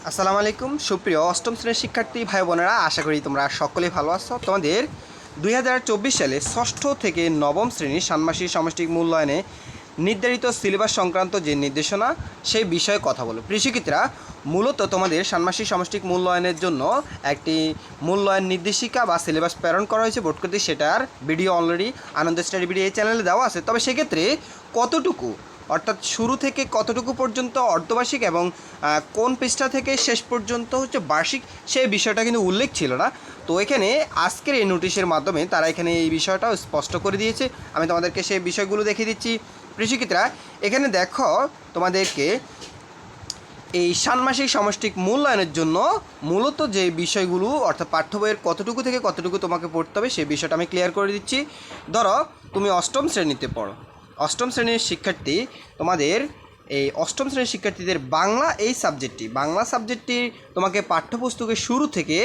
আসসালামু আলাইকুম সুপ্রিয় অষ্টম শ্রেণীর শিক্ষার্থী ভাই বোনেরা, আশা করি তোমরা সকলেই ভালো আছো। তোমাদের 2024 সালে ষষ্ঠ থেকে নবম শ্রেণীর ষান্মাসিক সমষ্টিক মূল্যায়নে নির্ধারিত সিলেবাস সংক্রান্ত যে নির্দেশনা সেই বিষয়ে কথা বলো। প্রিয় শিক্ষার্থীরা, মূলত তোমাদের ষান্মাসিক সমষ্টিক মূল্যায়নের জন্য একটি মূল্যায়ন নির্দেশিকা বা সিলেবাস প্রেরণ করা হয়েছে বোর্ড কর্তৃক। সেটার ভিডিও অলরেডি আনন্দ স্টাডি ভিডিও এই চ্যানেলে দেওয়া আছে। তবে সেক্ষেত্রে কতটুকু অর্থাৎ শুরু থেকে কতটুকু পর্যন্ত অর্ধবার্ষিক এবং কোন পৃষ্ঠা থেকে শেষ পর্যন্ত হচ্ছে বার্ষিক, সেই বিষয়টা কিন্তু উল্লেখ ছিল না। তো এখানে আজকের এই নোটিশের মাধ্যমে তারা এখানে এই বিষয়টাও স্পষ্ট করে দিয়েছে। আমি তোমাদেরকে সেই বিষয়গুলো দেখিয়ে দিচ্ছি। প্রিয় এখানে দেখো, তোমাদেরকে এই ষান্মাসিক সমষ্টিক মূল্যায়নের জন্য মূলত যে বিষয়গুলো অর্থাৎ পাঠ্য বইয়ের কতটুকু থেকে কতটুকু তোমাকে পড়তে হবে সেই বিষয়টা আমি ক্লিয়ার করে দিচ্ছি। ধরো তুমি অষ্টম শ্রেণীতে পড়ো, অষ্টম শ্রেণীর শিক্ষার্থী, তোমাদের এই অষ্টম শ্রেণীর শিক্ষার্থীদের বাংলা সাবজেক্টটি তোমাকে পাঠ্যপুস্তকের শুরু থেকে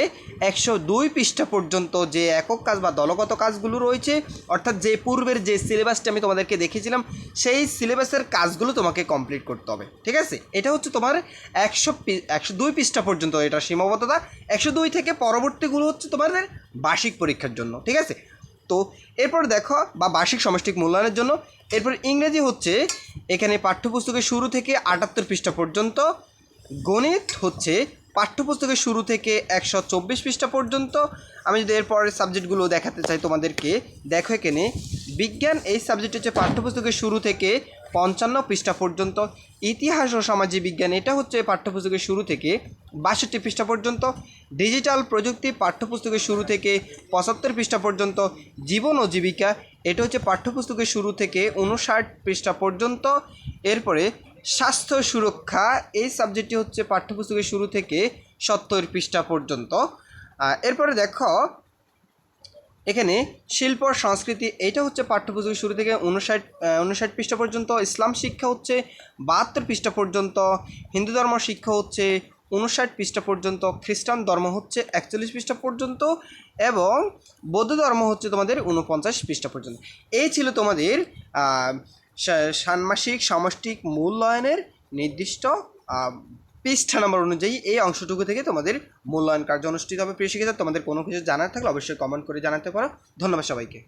102 পৃষ্ঠা পর্যন্ত যে একক কাজ বা দলগত কাজগুলো রয়েছে, অর্থাৎ যে পূর্বের যে সিলেবাসটি আমি তোমাদেরকে দেখিয়েছিলাম সেই সিলেবাসের কাজগুলো তোমাকে কমপ্লিট করতে হবে। ঠিক আছে, এটা হচ্ছে তোমার 102 পৃষ্ঠা পর্যন্ত এটা সীমাবদ্ধতা। 102 থেকে পরবর্তীগুলো হচ্ছে তোমাদের বার্ষিক পরীক্ষার জন্য। ঠিক আছে, তো এরপর দেখো বা বার্ষিক সমষ্টিক মূল্যায়নের জন্য এরপর ইংরেজি হচ্ছে এখানে পাঠ্যপুস্তকের শুরু থেকে 78 পৃষ্ঠা পর্যন্ত। গণিত হচ্ছে পাঠ্যপুস্তকের শুরু থেকে 124 পৃষ্ঠা পর্যন্ত। আমি যদি এরপরের সাবজেক্টগুলো দেখাতে চাই তোমাদেরকে, দেখো এখানে বিজ্ঞান এই সাবজেক্ট হচ্ছে পাঠ্যপুস্তকের শুরু থেকে 55 পৃষ্ঠা পর্যন্ত। ইতিহাস ও সামাজিক বিজ্ঞান এটা হচ্ছে পাঠ্যপুস্তকের শুরু থেকে 62 পৃষ্ঠা পর্যন্ত। ডিজিটাল প্রযুক্তি পাঠ্যপুস্তকের শুরু থেকে 75 পৃষ্ঠা পর্যন্ত। জীবন ও জীবিকা এটা হচ্ছে পাঠ্যপুস্তকের শুরু থেকে 59 পৃষ্ঠা পর্যন্ত। এরপরে স্বাস্থ্য সুরক্ষা এই সাবজেক্টটি হচ্ছে পাঠ্যপুস্তকের শুরু থেকে 70 পৃষ্ঠা পর্যন্ত। এরপরে দেখো এখানে শিল্প সংস্কৃতি এইটা হচ্ছে পাঠ্যপুস্তকের শুরু থেকে 59 পৃষ্ঠা পর্যন্ত। ইসলাম শিক্ষা হচ্ছে 72 পৃষ্ঠা পর্যন্ত। হিন্দু ধর্ম শিক্ষা হচ্ছে 59 পৃষ্ঠা পর্যন্ত। খ্রিস্টান ধর্ম হচ্ছে 41 পৃষ্ঠা পর্যন্ত এবং বৌদ্ধ ধর্ম হচ্ছে তোমাদের 49 পৃষ্ঠা পর্যন্ত। এই ছিল তোমাদের ষান্মাসিক সমষ্টিক মূল্যায়নের নির্দিষ্ট পৃষ্ঠা নম্বর অনুযায়ী এই অংশটুকু থেকে তোমাদের মূল্যায়ন কার্য অনুষ্ঠিত হবে। প্রিয় শিক্ষার্থী, তোমাদের কোনো কিছু জানার থাকলে অবশ্যই কমেন্ট করে জানাতে পারো। ধন্যবাদ সবাইকে।